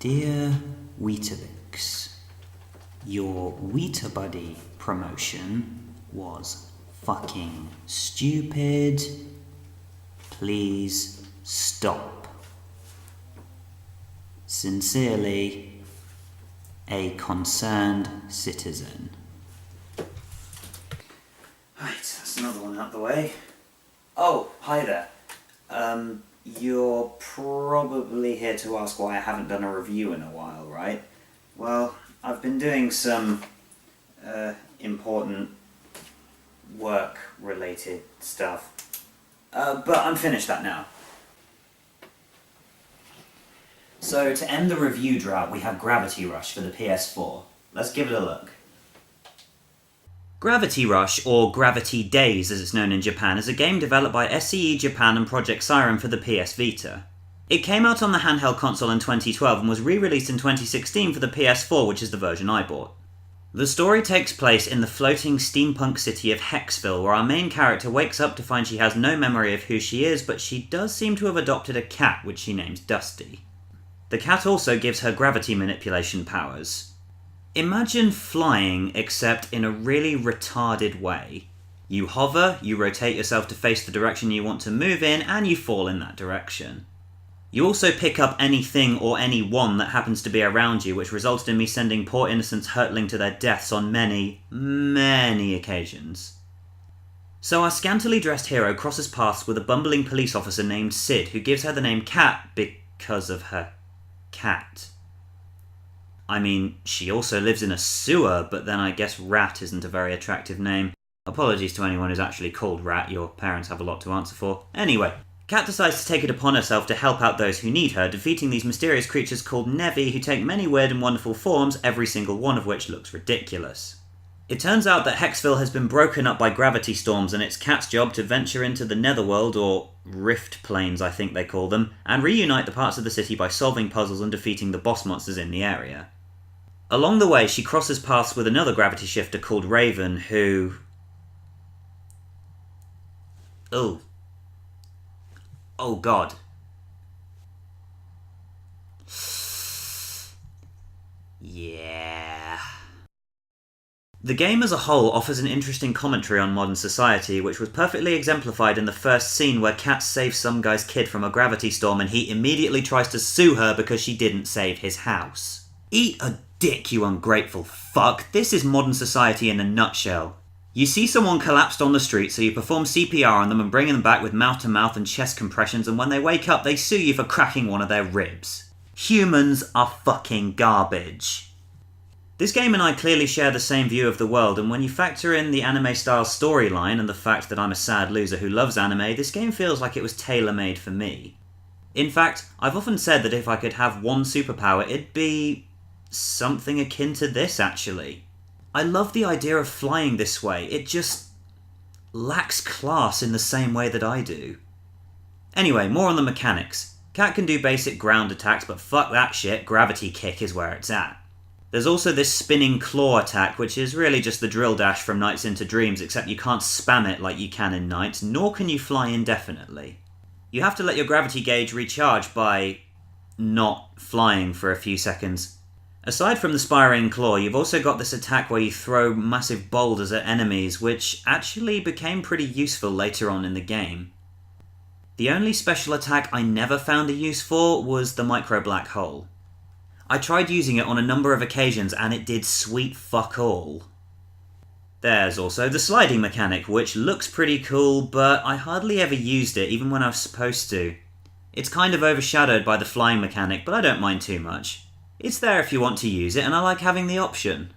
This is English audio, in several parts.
Dear Weetabix, your Weetabuddy Buddy promotion was fucking stupid. Please stop. Sincerely, a concerned citizen. Right, that's another one out the way. Oh, hi there. You're probably here to ask why I haven't done a review in a while, right? Well, I've been doing some important work-related stuff. But I'm finished that now. So, to end the review drought, we have Gravity Rush for the PS4. Let's give it a look. Gravity Rush, or Gravity Days as it's known in Japan, is a game developed by SCE Japan and Project Siren for the PS Vita. It came out on the handheld console in 2012 and was re-released in 2016 for the PS4, which is the version I bought. The story takes place in the floating steampunk city of Hexville, where our main character wakes up to find she has no memory of who she is, but she does seem to have adopted a cat, which she names Dusty. The cat also gives her gravity manipulation powers. Imagine flying, except in a really retarded way. You hover, you rotate yourself to face the direction you want to move in, and you fall in that direction. You also pick up anything or anyone that happens to be around you, which resulted in me sending poor innocents hurtling to their deaths on many, many occasions. So our scantily dressed hero crosses paths with a bumbling police officer named Sid, who gives her the name Cat because of her cat. I mean, she also lives in a sewer, but then I guess Rat isn't a very attractive name. Apologies to anyone who's actually called Rat, your parents have a lot to answer for. Anyway, Cat decides to take it upon herself to help out those who need her, defeating these mysterious creatures called Nevi who take many weird and wonderful forms, every single one of which looks ridiculous. It turns out that Hexville has been broken up by gravity storms, and it's Cat's job to venture into the Netherworld, or Rift Planes I think they call them, and reunite the parts of the city by solving puzzles and defeating the boss monsters in the area. Along the way, she crosses paths with another gravity shifter called Raven, who... Oh god. Yeah. The game as a whole offers an interesting commentary on modern society, which was perfectly exemplified in the first scene where Kat saves some guy's kid from a gravity storm and he immediately tries to sue her because she didn't save his house. Eat a dick, you ungrateful fuck. This is modern society in a nutshell. You see someone collapsed on the street, so you perform CPR on them and bring them back with mouth-to-mouth and chest compressions, and when they wake up, they sue you for cracking one of their ribs. Humans are fucking garbage. This game and I clearly share the same view of the world, and when you factor in the anime-style storyline and the fact that I'm a sad loser who loves anime, this game feels like it was tailor-made for me. In fact, I've often said that if I could have one superpower, it'd be something akin to this, actually. I love the idea of flying this way. It just lacks class in the same way that I do. Anyway, more on the mechanics. Cat can do basic ground attacks, but fuck that shit, gravity kick is where it's at. There's also this spinning claw attack, which is really just the drill dash from Nights into Dreams, except you can't spam it like you can in Nights, nor can you fly indefinitely. You have to let your gravity gauge recharge by not flying for a few seconds. Aside from the spiraling claw, you've also got this attack where you throw massive boulders at enemies, which actually became pretty useful later on in the game. The only special attack I never found a use for was the micro black hole. I tried using it on a number of occasions and it did sweet fuck all. There's also the sliding mechanic, which looks pretty cool, but I hardly ever used it, even when I was supposed to. It's kind of overshadowed by the flying mechanic, but I don't mind too much. It's there if you want to use it, and I like having the option.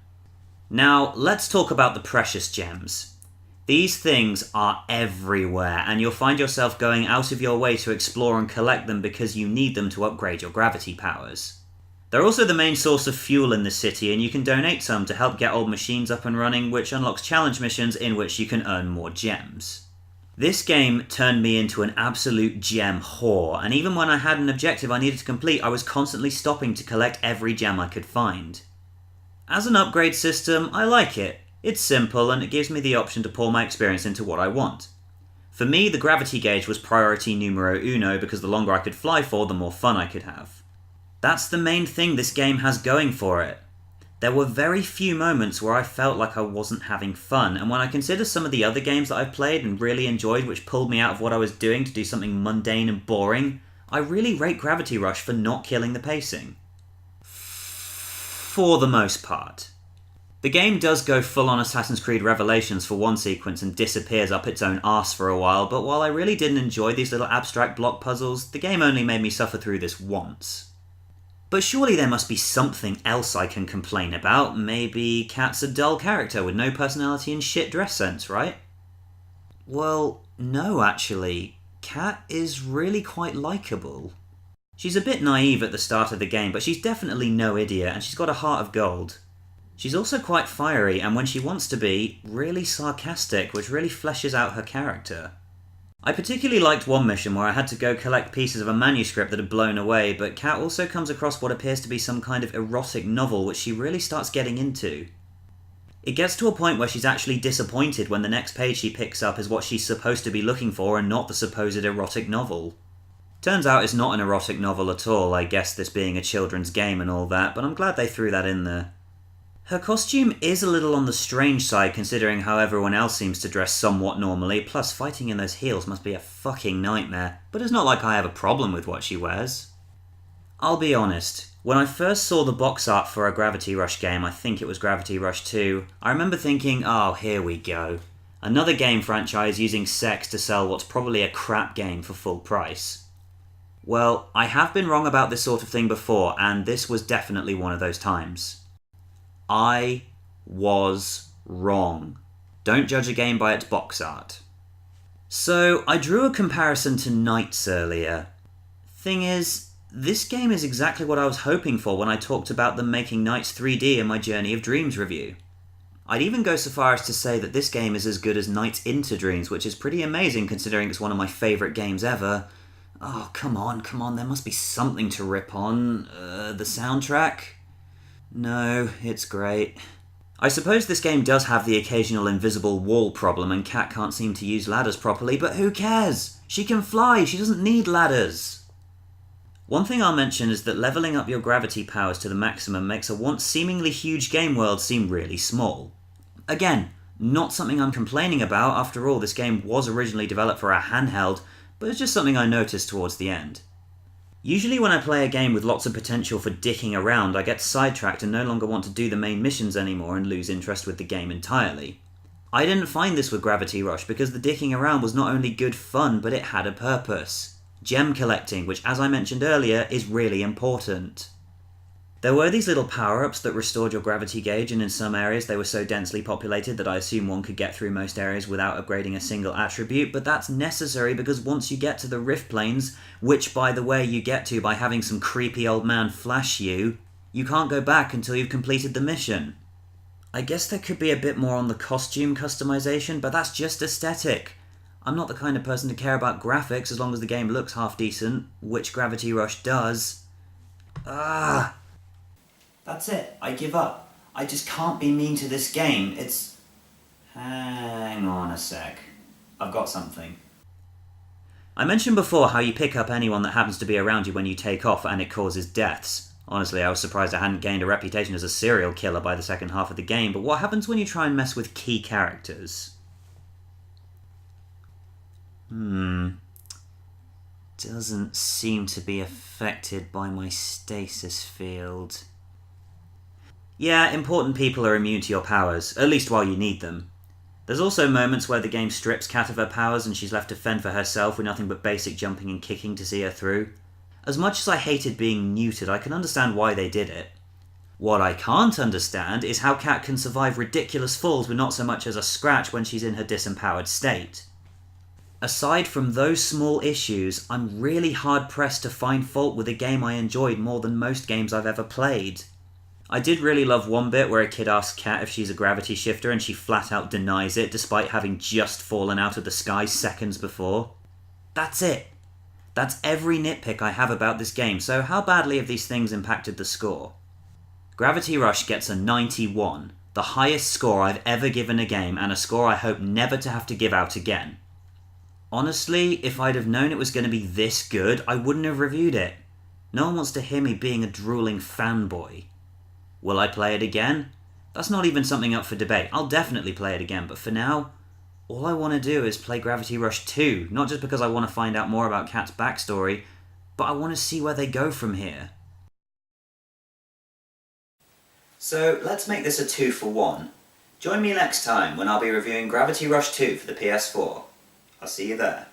Now, let's talk about the precious gems. These things are everywhere, and you'll find yourself going out of your way to explore and collect them because you need them to upgrade your gravity powers. They're also the main source of fuel in the city, and you can donate some to help get old machines up and running, which unlocks challenge missions in which you can earn more gems. This game turned me into an absolute gem whore, and even when I had an objective I needed to complete, I was constantly stopping to collect every gem I could find. As an upgrade system, I like it. It's simple, and it gives me the option to pour my experience into what I want. For me, the gravity gauge was priority numero uno because the longer I could fly for, the more fun I could have. That's the main thing this game has going for it. There were very few moments where I felt like I wasn't having fun, and when I consider some of the other games that I've played and really enjoyed which pulled me out of what I was doing to do something mundane and boring, I really rate Gravity Rush for not killing the pacing. For the most part. The game does go full on Assassin's Creed Revelations for one sequence and disappears up its own arse for a while, but while I really didn't enjoy these little abstract block puzzles, the game only made me suffer through this once. But surely there must be something else I can complain about. Maybe Kat's a dull character with no personality and shit dress sense, right? Well, no actually. Kat is really quite likeable. She's a bit naive at the start of the game, but she's definitely no idiot, and she's got a heart of gold. She's also quite fiery, and when she wants to be, really sarcastic, which really fleshes out her character. I particularly liked one mission where I had to go collect pieces of a manuscript that had blown away, but Kat also comes across what appears to be some kind of erotic novel which she really starts getting into. It gets to a point where she's actually disappointed when the next page she picks up is what she's supposed to be looking for and not the supposed erotic novel. Turns out it's not an erotic novel at all, I guess this being a children's game and all that, but I'm glad they threw that in there. Her costume is a little on the strange side considering how everyone else seems to dress somewhat normally, plus fighting in those heels must be a fucking nightmare, but it's not like I have a problem with what she wears. I'll be honest, when I first saw the box art for a Gravity Rush game, I think it was Gravity Rush 2, I remember thinking, oh, here we go. Another game franchise using sex to sell what's probably a crap game for full price. Well, I have been wrong about this sort of thing before, and this was definitely one of those times. I was wrong. Don't judge a game by its box art. So, I drew a comparison to Knights earlier. Thing is, this game is exactly what I was hoping for when I talked about them making Knights 3D in my Journey of Dreams review. I'd even go so far as to say that this game is as good as Knights into Dreams, which is pretty amazing considering it's one of my favourite games ever. Oh, come on, there must be something to rip on. The soundtrack? No, it's great. I suppose this game does have the occasional invisible wall problem and Kat can't seem to use ladders properly, but who cares? She can fly, she doesn't need ladders. One thing I'll mention is that levelling up your gravity powers to the maximum makes a once seemingly huge game world seem really small. Again, not something I'm complaining about, after all this game was originally developed for a handheld, but it's just something I noticed towards the end. Usually when I play a game with lots of potential for dicking around, I get sidetracked and no longer want to do the main missions anymore and lose interest with the game entirely. I didn't find this with Gravity Rush because the dicking around was not only good fun, but it had a purpose. Gem collecting, which as I mentioned earlier, is really important. There were these little power-ups that restored your gravity gauge, and in some areas they were so densely populated that I assume one could get through most areas without upgrading a single attribute, but that's necessary because once you get to the rift planes, which by the way you get to by having some creepy old man flash you can't go back until you've completed the mission. I guess there could be a bit more on the costume customization, but that's just aesthetic. I'm not the kind of person to care about graphics as long as the game looks half decent, which Gravity Rush does. That's it, I give up. I just can't be mean to this game, it's... Hang on a sec. I've got something. I mentioned before how you pick up anyone that happens to be around you when you take off and it causes deaths. Honestly, I was surprised I hadn't gained a reputation as a serial killer by the second half of the game, but what happens when you try and mess with key characters? Doesn't seem to be affected by my stasis field. Yeah, important people are immune to your powers, at least while you need them. There's also moments where the game strips Kat of her powers and she's left to fend for herself with nothing but basic jumping and kicking to see her through. As much as I hated being neutered, I can understand why they did it. What I can't understand is how Kat can survive ridiculous falls with not so much as a scratch when she's in her disempowered state. Aside from those small issues, I'm really hard-pressed to find fault with a game I enjoyed more than most games I've ever played. I did really love one bit where a kid asks Kat if she's a gravity shifter and she flat out denies it despite having just fallen out of the sky seconds before. That's it. That's every nitpick I have about this game, so how badly have these things impacted the score? Gravity Rush gets a 91, the highest score I've ever given a game and a score I hope never to have to give out again. Honestly, if I'd have known it was going to be this good, I wouldn't have reviewed it. No one wants to hear me being a drooling fanboy. Will I play it again? That's not even something up for debate. I'll definitely play it again, but for now, all I want to do is play Gravity Rush 2, not just because I want to find out more about Kat's backstory, but I want to see where they go from here. So let's make this a 2 for 1. Join me next time when I'll be reviewing Gravity Rush 2 for the PS4. I'll see you there.